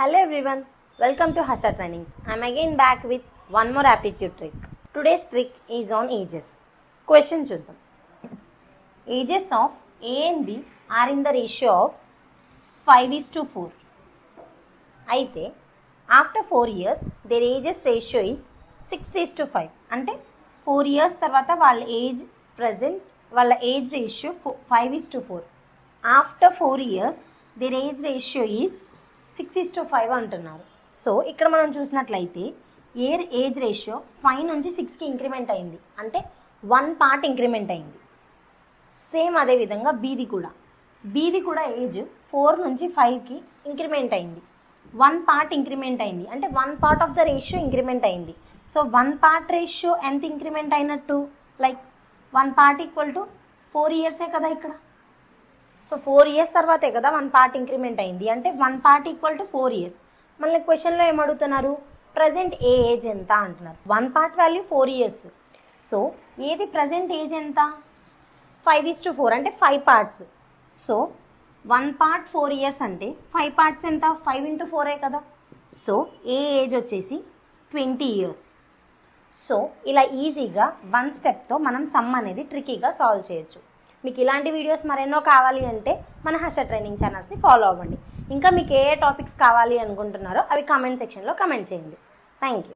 Hello everyone, welcome to Harsha Trainings. I am again back with one more aptitude trick. Today's trick is on ages. Question చూద్దాం. Ages of A and B are in the ratio of 5:4. అయితే after 4 years their ages ratio is 6:5. అంటే 4 years తర్వాత వాళ్ళ age present వాళ్ళ age ratio 5:4. After 4 years their age ratio is 6:5 అంటున్నారు. So ఇక్కడ మనం చూసినట్లయితే ఏజ్ రేషియో 5 నుంచి 6కి ఇంక్రిమెంట్ అయింది, అంటే 1 పార్ట్ ఇంక్రిమెంట్ అయింది. సేమ్ అదేవిధంగా బీది కూడా ఏజ్ 4 నుంచి 5కి ఇంక్రిమెంట్ అయింది, 1 పార్ట్ ఇంక్రిమెంట్ అయింది, అంటే 1 part of the ratio increment అయింది. సో 1 పార్ట్ రేషియో ఎంత ఇంక్రిమెంట్ అయినట్టు, లైక్ 1 పార్ట్ ఈక్వల్ టు 4 ఇయర్సే కదా ఇక్కడ. సో 4 ఇయర్స్ తర్వాతే కదా 1 పార్ట్ ఇంక్రిమెంట్ అయింది, అంటే 1 పార్ట్ ఈక్వల్ టు 4 ఇయర్స్. మళ్ళీ క్వశ్చన్లో ఏమడుగుతున్నారు, ప్రజెంట్ ఏ ఏజ్ ఎంత అంటున్నారు. 1 పార్ట్ వాల్యూ 4 ఇయర్స్. సో ఏది ప్రజెంట్ ఏజ్ ఎంత, 5:4, అంటే 5 పార్ట్స్. సో 1 పార్ట్ 4 ఇయర్స్ అంటే 5 పార్ట్స్ ఎంత, 5 into 4 కదా. సో ఏ ఏజ్ వచ్చేసి 20 ఇయర్స్. సో ఇలా ఈజీగా 1 స్టెప్తో మనం సమ్ అనేది ట్రికీగా సాల్వ్ చేయొచ్చు. మీకు ఇలాంటి వీడియోస్ మరెన్నో కావాలి అంటే మన హర్ష ట్రైనింగ్ ఛానల్స్ని ఫాలో అవ్వండి. ఇంకా మీకు ఏ టాపిక్స్ కావాలి అనుకుంటున్నారో అవి కామెంట్ సెక్షన్లో కామెంట్ చేయండి. Thank you.